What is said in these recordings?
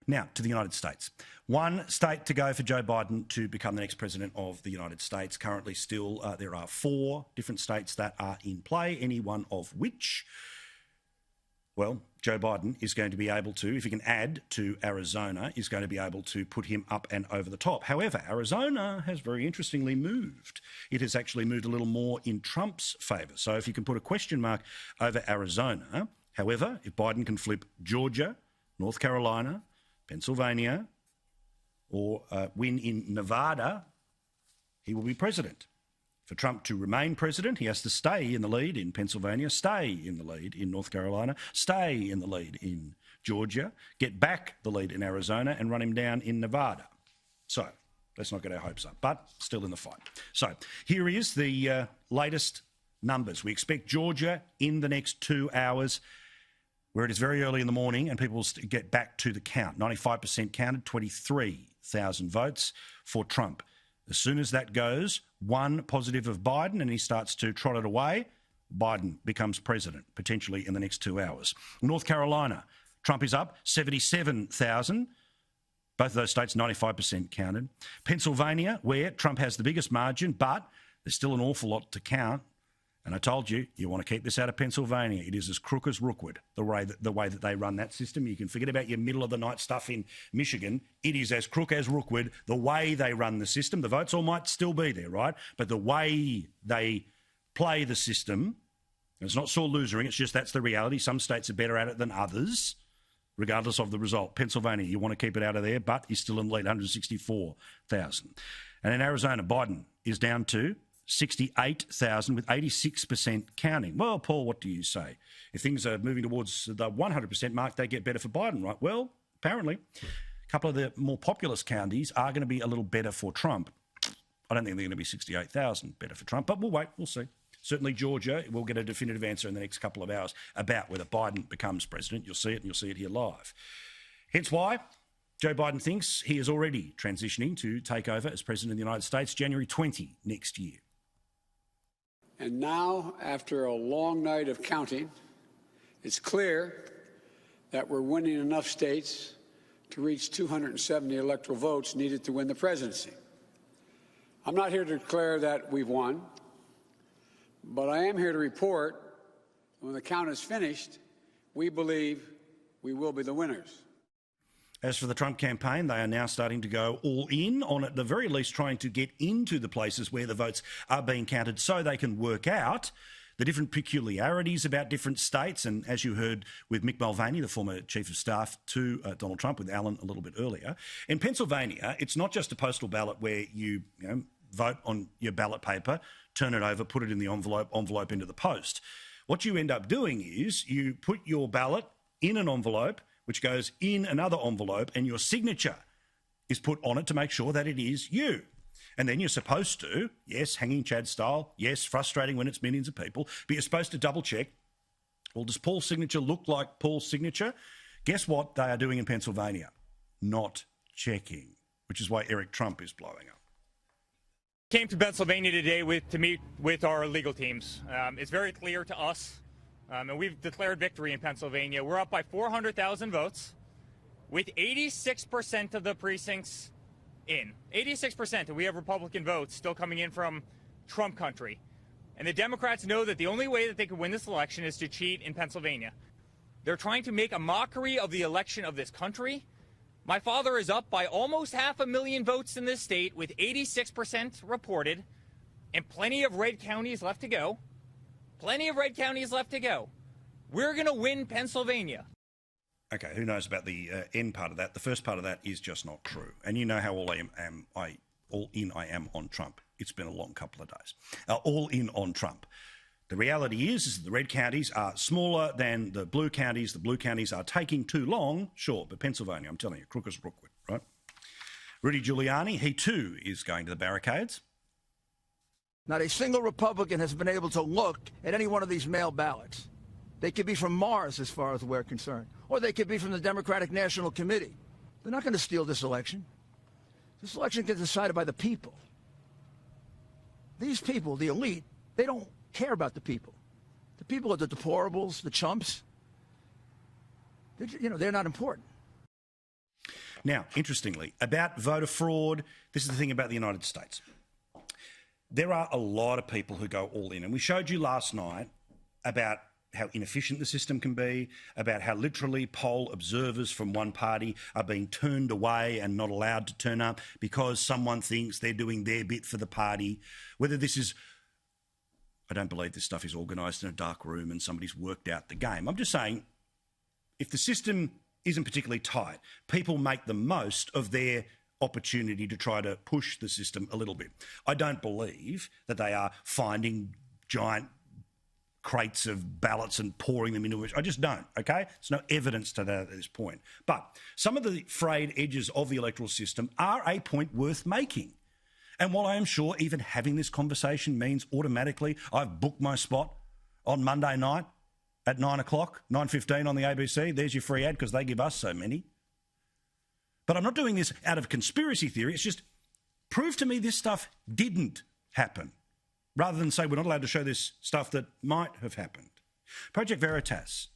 Now, to the United States. One state to go for Joe Biden to become the next president of the United States. Currently still, there are 4 different states that are in play, any one of which, well, Joe Biden is going to be able to, if he can add to Arizona, is going to be able to put him up and over the top. However, Arizona has very interestingly moved. It has actually moved a little more in Trump's favour. So if you can put a question mark over Arizona, however, if Biden can flip Georgia, North Carolina, Pennsylvania, or win in Nevada, he will be president. For Trump to remain president, he has to stay in the lead in Pennsylvania, stay in the lead in North Carolina, stay in the lead in Georgia, get back the lead in Arizona and run him down in Nevada. So let's not get our hopes up, but still in the fight. So here is the latest numbers. We expect Georgia in the next 2 hours, where it is very early in the morning and people will get back to the count. 95% counted, 23,000 votes for Trump. As soon as that goes, 1 positive of Biden and he starts to trot it away, Biden becomes president, potentially in the next 2 hours. North Carolina, Trump is up, 77,000. Both of those states, 95% counted. Pennsylvania, where Trump has the biggest margin, but there's still an awful lot to count. And I told you, you want to keep this out of Pennsylvania. It is as crook as Rookwood, the way that they run that system. You can forget about your middle-of-the-night stuff in Michigan. It is as crook as Rookwood, the way they run the system. The votes all might still be there, right? But the way they play the system, it's not sore losering, it's just that's the reality. Some states are better at it than others, regardless of the result. Pennsylvania, you want to keep it out of there, but he's still in the lead, 164,000. And in Arizona, Biden is down to 68,000 with 86% counting. Well, Paul, what do you say? If things are moving towards the 100% mark, they get better for Biden, right? Well, apparently, a couple of the more populous counties are going to be a little better for Trump. I don't think they're going to be 68,000 better for Trump, but we'll wait, we'll see. Certainly Georgia, we'll get a definitive answer in the next couple of hours about whether Biden becomes president. You'll see it, and you'll see it here live. Hence why Joe Biden thinks he is already transitioning to take over as president of the United States January 20 next year. And now, after a long night of counting, it's clear that we're winning enough states to reach 270 electoral votes needed to win the presidency. I'm not here to declare that we've won, but I am here to report when the count is finished, we believe we will be the winners. As for the Trump campaign, they are now starting to go all in on, at the very least, trying to get into the places where the votes are being counted so they can work out the different peculiarities about different states. And as you heard with Mick Mulvaney, the former chief of staff to Donald Trump, with Alan a little bit earlier, in Pennsylvania, it's not just a postal ballot where you vote on your ballot paper, turn it over, put it in the envelope into the post. What you end up doing is you put your ballot in an envelope, which goes in another envelope, and your signature is put on it to make sure that it is you. And then you're supposed to, yes, hanging Chad style, yes, frustrating when it's millions of people, but you're supposed to double check, well, does Paul's signature look like Paul's signature? Guess what they are doing in Pennsylvania? Not checking, which is why Eric Trump is blowing up. Came to Pennsylvania today to meet with our legal teams. It's very clear to us, and we've declared victory in Pennsylvania. We're up by 400,000 votes, with 86% of the precincts in. 86%, and we have Republican votes still coming in from Trump country. And the Democrats know that the only way that they could win this election is to cheat in Pennsylvania. They're trying to make a mockery of the election of this country. My father is up by almost 500,000 votes in this state, with 86% reported, and plenty of red counties left to go. Plenty of red counties left to go. We're going to win Pennsylvania. Okay, who knows about the end part of that? The first part of that is just not true. And you know how all in I am on Trump. It's been a long couple of days. All in on Trump. The reality is the red counties are smaller than the blue counties. The blue counties are taking too long, sure, but Pennsylvania, I'm telling you, crook as Rookwood, right? Rudy Giuliani, he too is going to the barricades. Not a single Republican has been able to look at any one of these mail ballots. They could be from Mars, as far as we're concerned, or they could be from the Democratic National Committee. They're not going to steal this election. This election gets decided by the people. These people, the elite, they don't care about the people. The people are the deplorables, the chumps. They're not important. Now, interestingly, about voter fraud, this is the thing about the United States. There are a lot of people who go all in, and we showed you last night about how inefficient the system can be, about how literally poll observers from one party are being turned away and not allowed to turn up because someone thinks they're doing their bit for the party. Whether this is, I don't believe this stuff is organised in a dark room and somebody's worked out the game. I'm just saying, if the system isn't particularly tight, people make the most of their opportunity to try to push the system a little bit. I don't believe that they are finding giant crates of ballots and pouring them into it. I just don't, okay? There's no evidence to that at this point. But some of the frayed edges of the electoral system are a point worth making. And while I am sure even having this conversation means automatically I've booked my spot on Monday night at 9 o'clock, 9:15 on the ABC, there's your free ad because they give us so many. But I'm not doing this out of conspiracy theory. It's just prove to me this stuff didn't happen, rather than say we're not allowed to show this stuff that might have happened. Project Veritas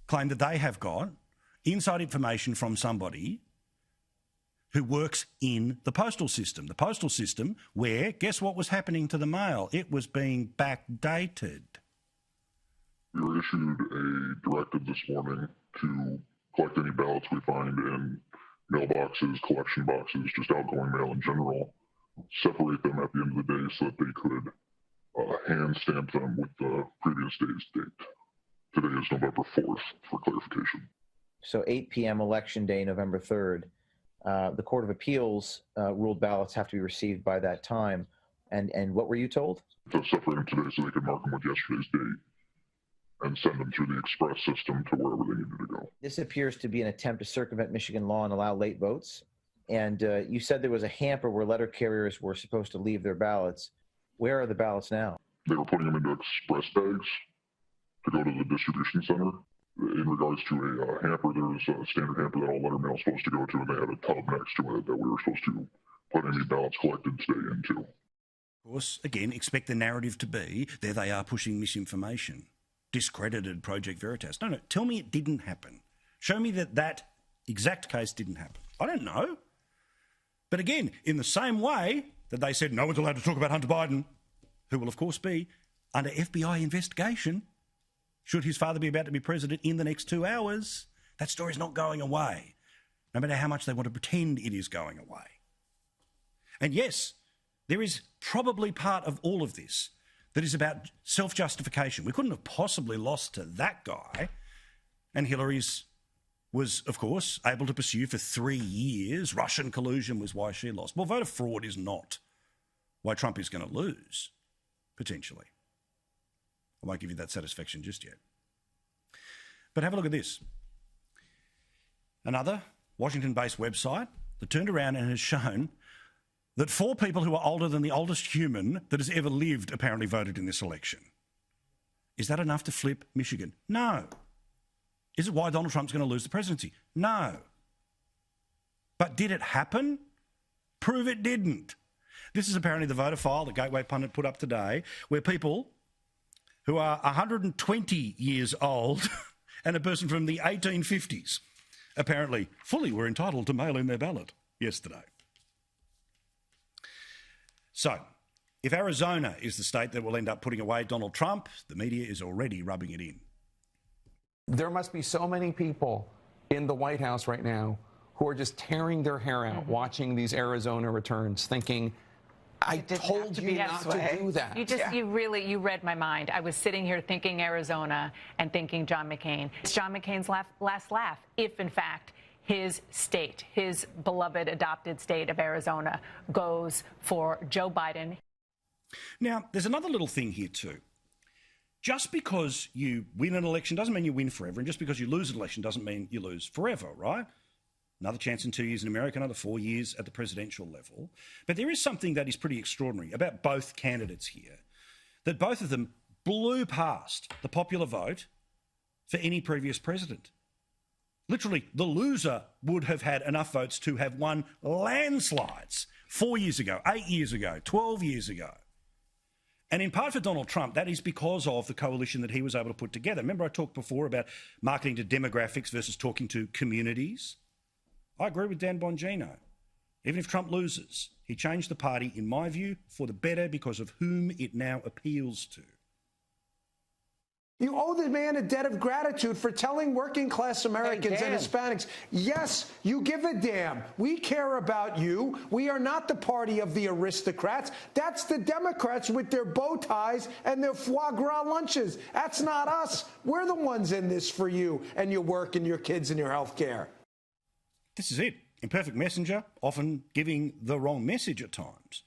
claim that they have got inside information from somebody who works in the postal system. The postal system where, guess what was happening to the mail? It was being backdated. We were issued a directive this morning to collect any ballots we find in mailboxes, collection boxes, just outgoing mail in general, separate them at the end of the day so that they could hand stamp them with the previous day's date. Today is November 4th, for clarification. So 8 p.m. election day, November 3rd, the Court of Appeals ruled ballots have to be received by that time. And what were you told? To separate them today so they could mark them with yesterday's date and send them through the express system to wherever they needed to go. This appears to be an attempt to circumvent Michigan law and allow late votes. And you said there was a hamper where letter carriers were supposed to leave their ballots. Where are the ballots now? They were putting them into express bags to go to the distribution center. In regards to a hamper, there was a standard hamper that all letter mail is supposed to go to, and they had a tub next to it that we were supposed to put any ballots collected today into. Of course, again, expect the narrative to be, there they are pushing misinformation. Discredited Project Veritas. No, tell me it didn't happen. Show me that exact case didn't happen. I don't know. But again, in the same way that they said no one's allowed to talk about Hunter Biden, who will of course be under FBI investigation, should his father be about to be president in the next 2 hours, that story's not going away, no matter how much they want to pretend it is going away. And yes, there is probably part of all of this that is about self-justification. We couldn't have possibly lost to that guy. And Hillary's was, of course, able to pursue for 3 years. Russian collusion was why she lost. Well, voter fraud is not why Trump is going to lose, potentially. I won't give you that satisfaction just yet. But have a look at this. Another Washington-based website that turned around and has shown that 4 people who are older than the oldest human that has ever lived apparently voted in this election. Is that enough to flip Michigan? No. Is it why Donald Trump's going to lose the presidency? No. But did it happen? Prove it didn't. This is apparently the voter file that Gateway Pundit put up today, where people who are 120 years old and a person from the 1850s apparently fully were entitled to mail in their ballot yesterday. So, if Arizona is the state that will end up putting away Donald Trump, the media is already rubbing it in. There must be so many people in the White House right now who are just tearing their hair out watching these Arizona returns, thinking, I told you not to do that. You read my mind. I was sitting here thinking Arizona and thinking John McCain. It's John McCain's last laugh, if in fact his state, his beloved adopted state of Arizona, goes for Joe Biden. Now, there's another little thing here too. Just because you win an election doesn't mean you win forever, and just because you lose an election doesn't mean you lose forever, right? Another chance in 2 years in America, another 4 years at the presidential level. But there is something that is pretty extraordinary about both candidates here, that both of them blew past the popular vote for any previous president. Literally, the loser would have had enough votes to have won landslides 4 years ago, 8 years ago, 12 years ago. And in part for Donald Trump, that is because of the coalition that he was able to put together. Remember I talked before about marketing to demographics versus talking to communities? I agree with Dan Bongino. Even if Trump loses, he changed the party, in my view, for the better because of whom it now appeals to. You owe the man a debt of gratitude for telling working class Americans and Hispanics, yes, you give a damn. We care about you. We are not the party of the aristocrats. That's the Democrats with their bow ties and their foie gras lunches. That's not us. We're the ones in this for you and your work and your kids and your health care. This is it. Imperfect messenger, often giving the wrong message at times.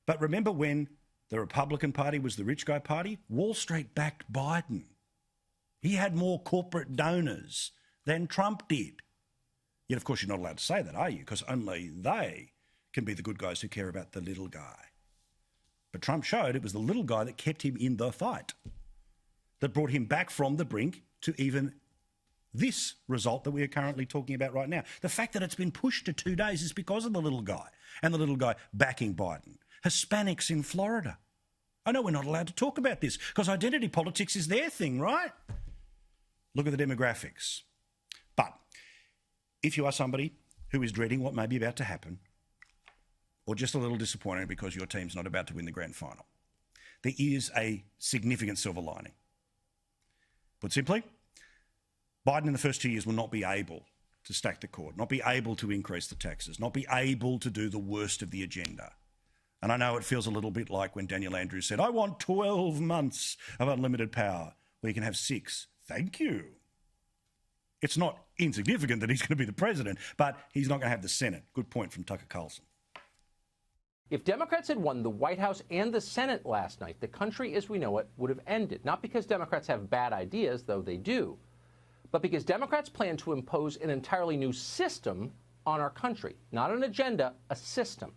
But remember when the Republican Party was the rich guy party? Wall Street backed Biden. He had more corporate donors than Trump did. Yet, of course, you're not allowed to say that, are you? Because only they can be the good guys who care about the little guy. But Trump showed it was the little guy that kept him in the fight, that brought him back from the brink to even this result that we are currently talking about right now. The fact that it's been pushed to 2 days is because of the little guy and the little guy backing Biden. Hispanics in Florida. I know we're not allowed to talk about this because identity politics is their thing, right? Look at the demographics. But if you are somebody who is dreading what may be about to happen, or just a little disappointed because your team's not about to win the grand final, there is a significant silver lining. Put simply, Biden in the first 2 years will not be able to stack the court, not be able to increase the taxes, not be able to do the worst of the agenda. And I know it feels a little bit like when Daniel Andrews said, I want 12 months of unlimited power. Well, you can have 6. Thank you. It's not insignificant that he's going to be the president, but he's not going to have the Senate. Good point from Tucker Carlson. If Democrats had won the White House and the Senate last night, the country as we know it would have ended. Not because Democrats have bad ideas, though they do, but because Democrats plan to impose an entirely new system on our country. Not an agenda, a system.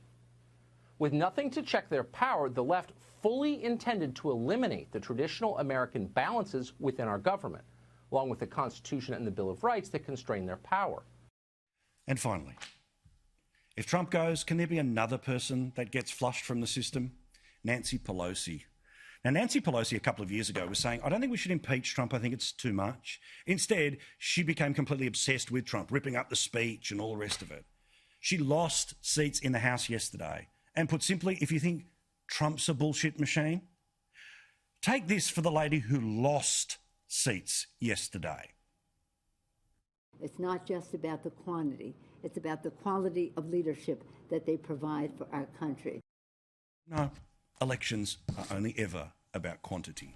With nothing to check their power, the left fully intended to eliminate the traditional American balances within our government, along with the Constitution and the Bill of Rights that constrain their power. And finally, if Trump goes, can there be another person that gets flushed from the system? Nancy Pelosi. Now, Nancy Pelosi a couple of years ago was saying, I don't think we should impeach Trump. I think it's too much. Instead, she became completely obsessed with Trump, ripping up the speech and all the rest of it. She lost seats in the House yesterday. And put simply, if you think Trump's a bullshit machine, take this for the lady who lost seats yesterday. It's not just about the quantity. It's about the quality of leadership that they provide for our country. No, elections are only ever about quantity.